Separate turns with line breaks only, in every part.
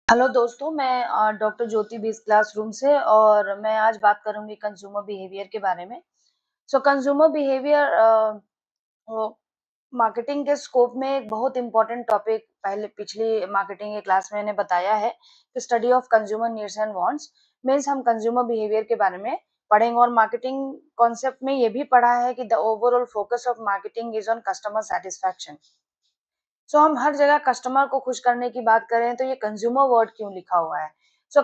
Hello दोस्तों, मैं doctor ज्योति बीस क्लासरूम से और मैं आज बात करूंगी कंज्यूमर बिहेवियर के बारे में। कंज्यूमर बिहेवियर मार्केटिंग के स्कोप में एक बहुत इंपॉर्टेंट टॉपिक पहले पिछली मार्केटिंग की क्लास में मैंने बताया है कि study of consumer needs and wants means हम कंज्यूमर बिहेवियर के बारे में पढ़ेंगे और मार्केटिंग कॉन्सेप्ट में ये भी पढ़ा है कि the overall focus of marketing is on customer satisfaction. हम हर जगह कस्टमर को खुश करने की बात करें तो ये कंज्यूमर वर्ड क्यों लिखा हुआ है?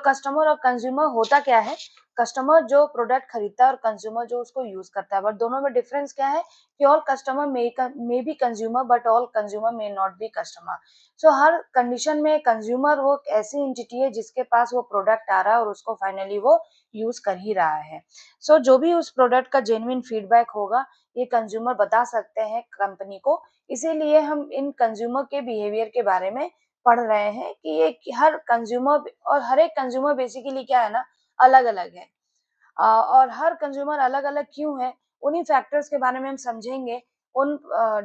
कस्टमर और कंज्यूमर होता क्या है? कस्टमर जो प्रोडक्ट खरीदता है और कंज्यूमर जो उसको यूज करता है, बट दोनों में डिफरेंस क्या है कि all customer may be consumer but all consumer may not be customer. Her condition में कंज्यूमर वो एक ऐसी एंटिटी है जिसके पास वो प्रोडक्ट आ रहा है और उसको फाइनली वो यूज कर ही रहा है। जो भी उस प्रोडक्ट का जेन्युइन फीडबैक होगा, ये कंज्यूमर बता सकते हैं कंपनी को। इसीलिए हम इन कंज्यूमर के बिहेवियर के बारे में पढ़ रहे हैं कि ये कि हर कंज्यूमर और हर एक कंज्यूमर बेसिकली क्या है ना, अलग-अलग है। और हर कंज्यूमर अलग-अलग क्यों है, उन्हीं फैक्टर्स के बारे में हम समझेंगे, उन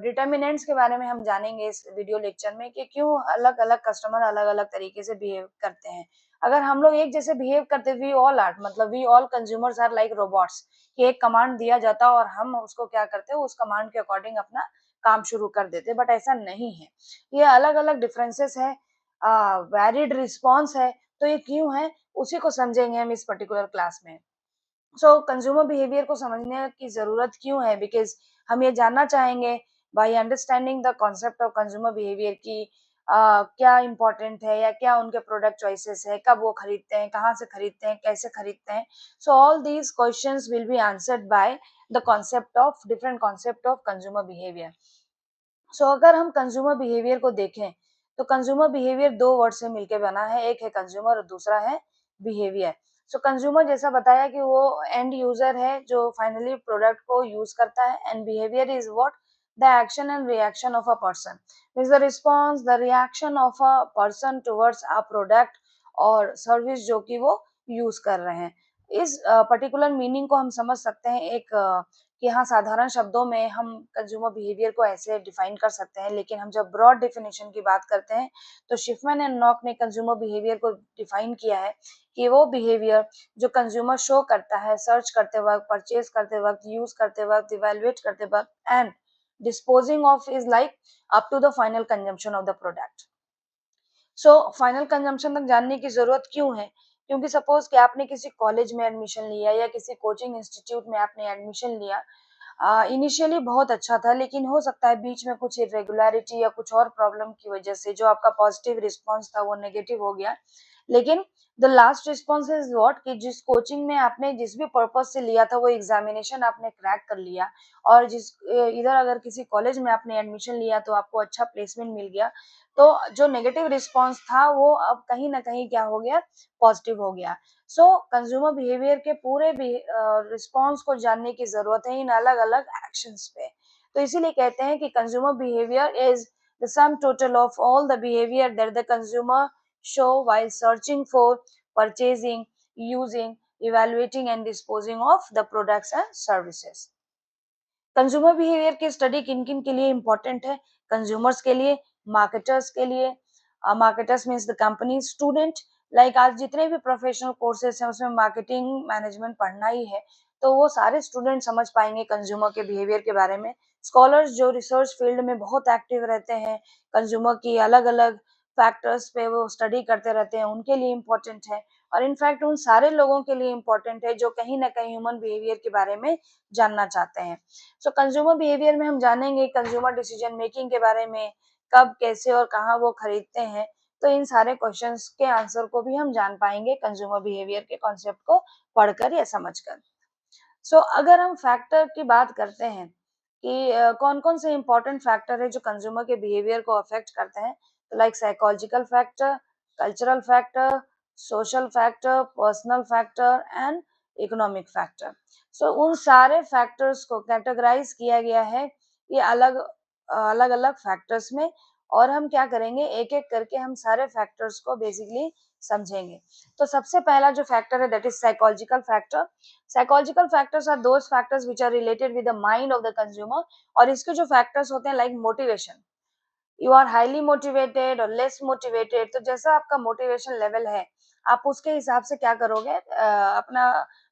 डिटर्मिनेंट्स के बारे में हम जानेंगे इस वीडियो लेक्चर में कि क्यों अलग-अलग कस्टमर अलग-अलग तरीके से बिहेव करते हैं। अगर हम लोग एक जैसे बिहेव करते वी ऑल आर मतलब we all consumers are like robots कि एक कमांड दिया जाता और हम उसको क्या करते हैं, उस कमांड के अकॉर्डिंग अपना काम शुरू कर देते, बट ऐसा नहीं है। ये अलग-अलग डिफरेंसेस है, वैलिड रिस्पॉन्स है, तो ये क्यों है, उसी को समझेंगे हम इस पर्टिकुलर क्लास में। कंज्यूमर बिहेवियर को समझने की जरूरत क्यों है? बिकॉज हम ये जानना चाहेंगे by understanding the concept of consumer behaviour की क्या इम्पोर्टेंट है या क्या उनके प्रोडक्ट चॉइसेस है, कब वो खरीदते हैं, कहाँ से खरीदते हैं, कैसे खरीदते हैं। All these questions will be answered by the concept of different concept of consumer behaviour. अगर हम कंज्यूमर बिहेवियर को देखें तो कंज्यूमर बिहेवियर दो वर्ड से मिलकर बना है, एक है कंज्यूमर और दूसरा है बिहेवियर। कंज्यूमर जैसा बताया कि वो एंड यूजर है जो फाइनली प्रोडक्ट को यूज करता है, and behaviour is what the action and reaction of a person means the response the reaction of a person towards a product और सर्विस जो कि वो यूज कर रहे हैं। इस पर्टिकुलर मीनिंग को हम समझ सकते हैं एक कि हाँ, साधारण शब्दों में हम कंज्यूमर बिहेवियर को ऐसे डिफाइन कर सकते हैं, लेकिन हम जब ब्रॉड डेफिनेशन की बात करते हैं तो शिफमैन एंड नॉक ने कंज्यूमर बिहेवियर को डिफाइन किया है कि वो बिहेवियर जो कंज्यूमर शो करता है सर्च करते वक्त, परचेज करते वक्त, यूज करते वक्त, इवेलुएट करते वक्त and disposing of is like up to the final consumption of the product. Final consumption तक जानने की जरूरत क्यों है? क्योंकि सपोज कि आपने किसी कॉलेज में एडमिशन लिया या किसी कोचिंग इंस्टीट्यूट में आपने एडमिशन लिया, इनिशियली बहुत अच्छा था, लेकिन हो सकता है बीच में कुछ इरेगुलरिटी या कुछ और प्रॉब्लम की वजह से जो आपका पॉजिटिव रिस्पॉन्स था वो नेगेटिव हो गया। लेकिन the last response is what कि जिस कोचिंग में आपने जिस भी पर्पज से लिया था वो एग्जामिनेशन आपने क्रैक कर लिया, और इधर अगर किसी कॉलेज में आपने एडमिशन लिया तो आपको अच्छा प्लेसमेंट मिल गया, तो जो नेगेटिव रिस्पॉन्स था वो अब कहीं ना कहीं क्या हो गया, पॉजिटिव हो गया। कंज्यूमर बिहेवियर के पूरे भी रिस्पॉन्स को जानने की जरूरत है इन अलग अलग एक्शंस पे। तो इसीलिए कहते हैं कि consumer behaviour is the sum total of all the behaviour that the consumer show while searching for purchasing, using, evaluating and disposing of the products and services। Consumer behaviour की स्टडी किन किन के लिए इम्पोर्टेंट है? Consumers के लिए, marketers के लिए। Marketers means the company, student, like आज जितने भी प्रोफेशनल कोर्सेज हैं उसमें मार्केटिंग मैनेजमेंट पढ़ना ही है, तो वो सारे स्टूडेंट समझ पाएंगे कंज्यूमर के बिहेवियर के बारे में। स्कॉलर्स जो रिसर्च फील्ड में बहुत एक्टिव रहते हैं, कंज्यूमर की अलग अलग फैक्टर्स पे वो स्टडी करते रहते हैं, उनके लिए इम्पोर्टेंट है। और इनफैक्ट उन सारे लोगों के लिए इम्पोर्टेंट है जो कहीं ना कहीं ह्यूमन बिहेवियर के बारे में जानना चाहते हैं। कंज्यूमर बिहेवियर में हम जानेंगे कंज्यूमर डिसीजन मेकिंग के बारे में, कब, कैसे और कहाँ वो खरीदते हैं। तो इन सारे क्वेश्चंस के आंसर को भी हम जान पाएंगे कंज्यूमर बिहेवियर के कॉन्सेप्ट को पढ़कर या समझकर। अगर हम फैक्टर की बात करते हैं कि कौन-कौन से इंपॉर्टेंट फैक्टर है जो कंज्यूमर के बिहेवियर को अफेक्ट करते हैं, तो like psychological factor, cultural factor, social factor, personal factor and economic factor. उन सारे फैक्टर्स को कैटेगराइज किया गया है ये अलग-अलग फैक्टर्स में, और हम क्या करेंगे, एक-एक करके हम सारे फैक्टर्स को बेसिकली समझेंगे। तो सबसे पहला जो फैक्टर है that is psychological factor. Psychological factors are those factors which are related with the mind of the consumer. और इसके जो फैक्टर्स होते हैं like motivation, you are highly motivated और लेस मोटिवेटेड, तो जैसा आपका मोटिवेशन लेवल है आप उसके हिसाब से क्या करोगे, अपना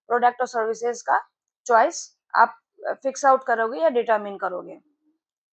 प्रोडक्ट और सर्विसेज का चॉइस आप फिक्स आउट करोगे या डिटरमिन करोगे।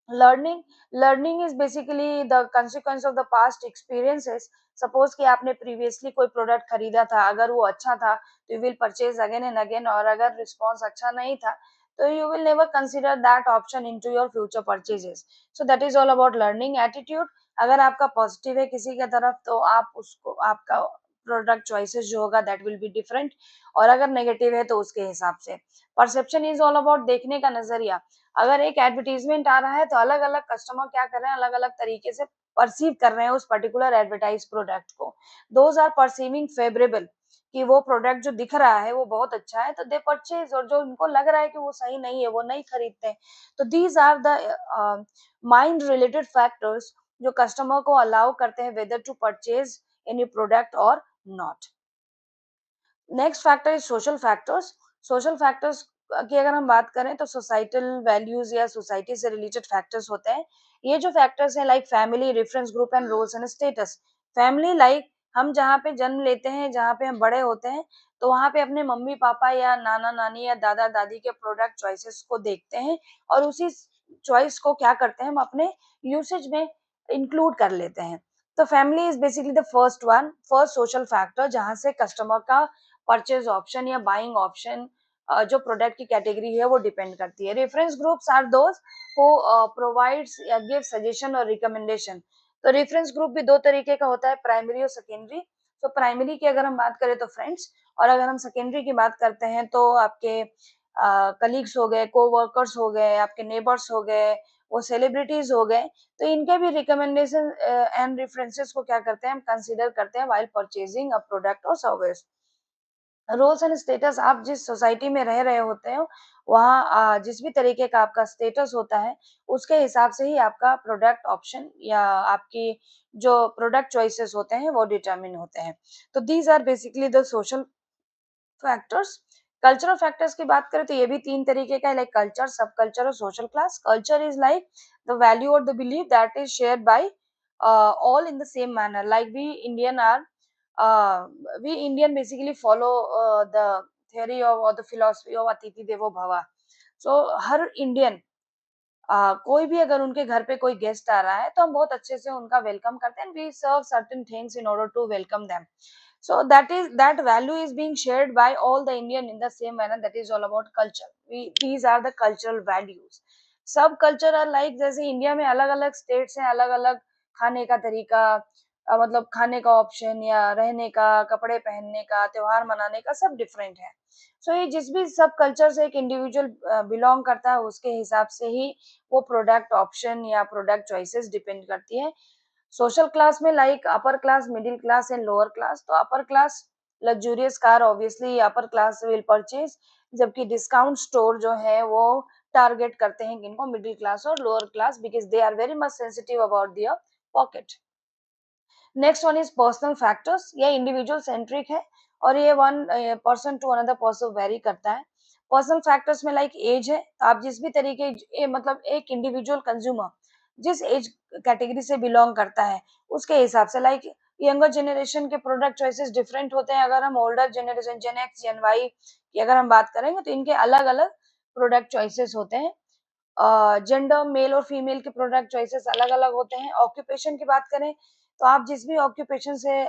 Learning learning is basically the consequence of the past experiences. Suppose कि आपने प्रीवियसली कोई प्रोडक्ट खरीदा था, अगर वो अच्छा था तो you will purchase again and again, और अगर रिस्पॉन्स अच्छा नहीं था तो you will never consider that option into your future purchases. So that is all about learning attitude. अगर आपका पॉजिटिव है किसी के तरफ तो आप उसको आपका प्रोडक्ट चॉइसेस जो होगा दैट विल बी डिफरेंट, और अगर नेगेटिव है तो उसके हिसाब से। परसेप्शन इज ऑल अबाउट देखने का नजरिया। अगर एक एडवर्टीजमेंट आ रहा है तो अलग अलग कस्टमर क्या कर रहे हैं, अलग अलग तरीके से परसीव कर रहे हैं उस पर्टिकुलर एडवर्टाइज प्रोडक्ट को। दोज आर परसीविंग फेवरेबल, कि वो प्रोडक्ट जो दिख रहा है वो बहुत अच्छा है तो दे परचेज, और जो उनको लग रहा है कि वो सही नहीं है वो नहीं खरीदते हैं। तो these are the mind related factors जो कस्टमर को अलाउ करते हैं whether to purchase any product और not. Next factor is social factors. Social factors की अगर हम बात करें तो सोसाइटल वैल्यूज या सोसाइटी से रिलेटेड फैक्टर्स होते हैं। ये जो फैक्टर्स हैं like family, reference group and roles and status. Family like हम जहाँ पे जन्म लेते हैं, जहाँ पे हम बड़े होते हैं, तो वहाँ पे अपने मम्मी पापा या नाना नानी या दादा दादी के प्रोडक्ट चॉइसेस को देखते हैं, और उसी चॉइस को क्या करते हैं हम अपने यूसेज में इंक्लूड कर लेते हैं। तो family is basically the first social factor जहाँ से कस्टमर का परचेज ऑप्शन या बाइंग ऑप्शन, जो प्रोडक्ट की कैटेगरी है वो डिपेंड करती है। Reference groups are those who provides या गिव सजेशन और रिकमेंडेशन। तो रेफरेंस ग्रुप भी दो तरीके का होता है, प्राइमरी और सेकेंडरी। तो प्राइमरी की अगर हम बात करें तो फ्रेंड्स, और अगर हम सेकेंडरी की बात करते हैं तो आपके कलीग्स हो गए, कोवर्कर्स हो गए, आपके नेबर्स हो गए, वो सेलिब्रिटीज हो गए। तो इनके भी रिकमेंडेशन एंड रेफरेंसेस को क्या करते हैं हम कंसीडर करते हैं व्हाइल परचेजिंग अ प्रोडक्ट और सर्विस। रोल्स एंड स्टेटस, आप जिस सोसाइटी में रह रहे होते हो वहाँ जिस भी तरीके का आपका स्टेटस होता है उसके हिसाब से ही आपका प्रोडक्ट ऑप्शन या आपकी जो प्रोडक्ट चॉइसेस होते हैं वो डिटरमिन होते हैं। तो these are basically the social factors. Cultural factors की बात करें तो ये भी तीन तरीके का है, लाइक कल्चर, सब कल्चर और social class. Culture is like the value और the belief that is shared by all in the same manner, like uh, we Indian basically follow the theory of or the philosophy of अतिथि देवो भव। सो हर Indian कोई भी अगर उनके घर पे कोई गेस्ट आ रहा है तो हम बहुत अच्छे से उनका वेलकम करते हैं, we serve certain things in order to welcome them. So that value is being shared by all the Indian in the same manner. That is all about culture. These are the cultural values. सब culture are like, जैसे India में अलग अलग states हैं, अलग अलग खाने का तरीका, मतलब खाने का ऑप्शन या रहने का, कपड़े पहनने का, त्योहार मनाने का सब डिफरेंट है। सो ये जिस भी सब कल्चर से एक इंडिविजुअल बिलोंग करता है उसके हिसाब से ही वो प्रोडक्ट ऑप्शन या प्रोडक्ट चॉइसेस डिपेंड करती है। सोशल क्लास में like upper class, middle class and lower class. तो upper class luxurious car obviously upper class will purchase, जबकि डिस्काउंट स्टोर जो है वो टारगेट करते हैं किनको, मिडिल क्लास और lower class, because they are very much sensitive about their pocket. Next one is personal factors, ये इंडिविजुअल सेंट्रिक है और ये one person to another person very करता है। पर्सनल फैक्टर्स में लाइक एज है, तो आप जिस भी तरीके मतलब एक इंडिविजुअल कंज्यूमर जिस एज कैटेगरी से बिलोंग करता है उसके हिसाब से, लाइक यंगर जनरेशन के प्रोडक्ट चॉइसेस डिफरेंट होते हैं। अगर हम ओल्डर जनरेशन जेन एक्स जेन वाई की अगर हम बात करेंगे तो इनके अलग अलग प्रोडक्ट चॉइसेस होते हैं। जेंडर मेल और फीमेल के प्रोडक्ट चॉइसेस अलग अलग होते हैं। ऑक्यूपेशन की बात करें तो आप जिस भी ऑक्यूपेशन से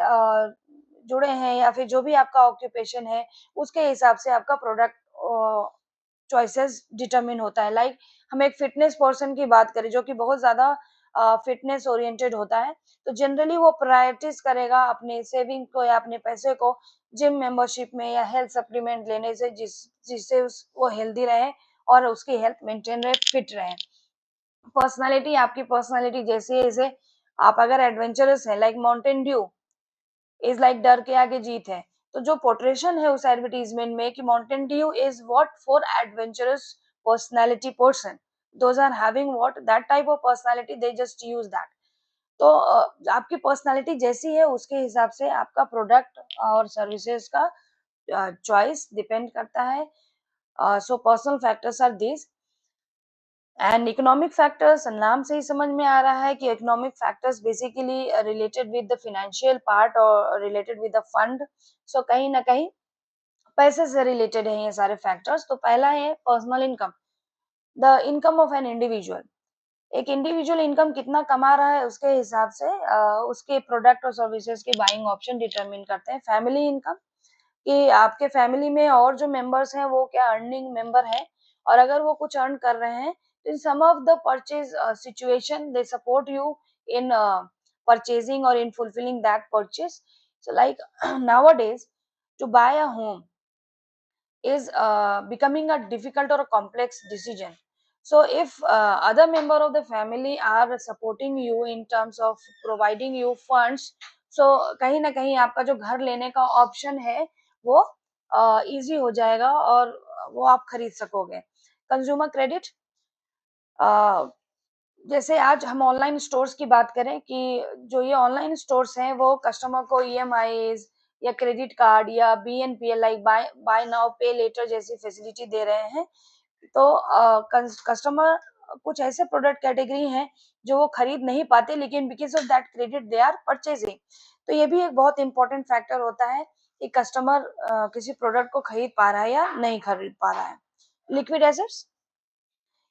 जुड़े हैं या फिर जो भी आपका ऑक्यूपेशन है उसके हिसाब से आपका प्रोडक्ट चॉइसेस डिटरमिन होता है। लाइक हम एक फिटनेस पर्सन की बात करें जो कि बहुत ज्यादा फिटनेस ओरिएंटेड होता है, तो जनरली वो प्रायोरिटीज करेगा अपने सेविंग को या अपने पैसे को जिम मेंबरशिप में या हेल्थ सप्लीमेंट लेने से, जिससे वो हेल्दी रहे और उसकी हेल्थ मेंटेन रहे, फिट रहे। पर्सनालिटी, आपकी पर्सनालिटी जैसी है, जैसे आप अगर एडवेंचरस है like mountain Dew is like डर के आगे जीत है, तो जो पोर्ट्रेशन है उस एडवर्टीजमेंट में कि Mountain Dew is what for adventurous personality person, those are having what that type of personality, they just use that. तो आपकी पर्सनालिटी जैसी है उसके हिसाब से आपका प्रोडक्ट और सर्विसेज का चॉइस डिपेंड करता है। So personal factors are this. And economic factors नाम से ही समझ में आ रहा है कि economic factors basically related with the financial part और related with the fund. So कहीं ना कहीं पैसे से रिलेटेड है ये सारे फैक्टर्स। तो पहला है personal income, the income of an individual. एक इंडिविजुअल इनकम कितना कमा रहा है उसके हिसाब से उसके प्रोडक्ट और सर्विसेज के बाइंग ऑप्शन डिटरमिन करते हैं। फैमिली इनकम, कि आपके फैमिली में और जो मेंबर्स हैं वो क्या अर्निंग मेंबर हैं, और अगर वो कुछ अर्न कर रहे हैं तो in some of the purchase situation they support you in purchasing और in fulfilling that purchase. So like nowadays to buy a home is becoming a difficult or a complex decision. So if other member of the family are supporting you in terms of providing you funds, so कहीं ना कहीं आपका जो घर लेने का option है वो इजी हो जाएगा और वो आप खरीद सकोगे। कंज्यूमर क्रेडिट, जैसे आज हम ऑनलाइन स्टोर्स की बात करें कि जो ये ऑनलाइन स्टोर्स हैं वो कस्टमर को ईएमआईज या क्रेडिट कार्ड या BNPL like buy buy now pay later जैसी फैसिलिटी दे रहे हैं। तो कस्टमर कुछ ऐसे प्रोडक्ट कैटेगरी हैं जो वो खरीद नहीं पाते, लेकिन because of that credit they are purchasing. तो ये भी एक बहुत इंपॉर्टेंट फैक्टर होता है कि कस्टमर किसी प्रोडक्ट को खरीद पा रहा है या नहीं खरीद पा रहा है। Liquid assets,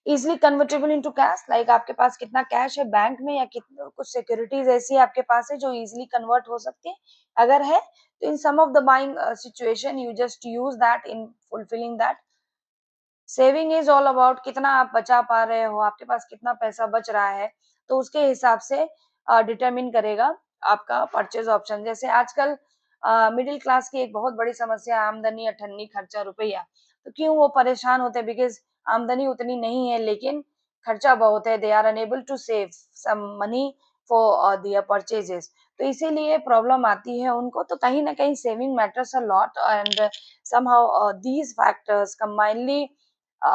easily convertible into cash, like आपके पास कितना कैश है बैंक में या कितना कुछ सिक्योरिटीज ऐसी आपके पास है जो इजिली कन्वर्ट हो सकती है। अगर है तो in some of the buying situation you just use that in fulfilling that. Saving is all about कितना आप बचा पा रहे हो, आपके पास कितना पैसा बच रहा है, तो उसके हिसाब से डिटरमिन करेगा आपका परचेज ऑप्शन। जैसे आजकल मिडिल क्लास की एक बहुत बड़ी समस्या है आमदनी अठन्नी खर्चा रुपया। तो क्यों वो परेशान होते हैं? बिकॉज आमदनी उतनी नहीं है लेकिन खर्चा बहुत है, they are unable to save some money for their purchases. तो इसीलिए प्रॉब्लम आती है उनको। तो कहीं ना कहीं saving matters a lot and somehow these factors combinedly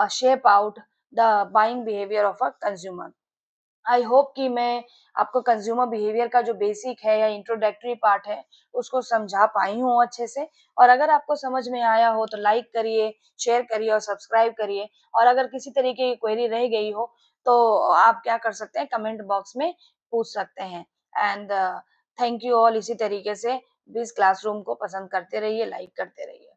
shape out the buying behavior of a consumer। I hope कि मैं आपको कंज्यूमर बिहेवियर का जो बेसिक है या इंट्रोडक्टरी पार्ट है उसको समझा पाई हूँ अच्छे से। और अगर आपको समझ में आया हो तो लाइक करिए, शेयर करिए और सब्सक्राइब करिए। और अगर किसी तरीके की क्वेरी रह गई हो तो आप क्या कर सकते हैं, कमेंट बॉक्स में पूछ सकते हैं। And thank you all. इसी तरीके से प्लीज क्लासरूम को पसंद करते रहिए, लाइक करते रहिए।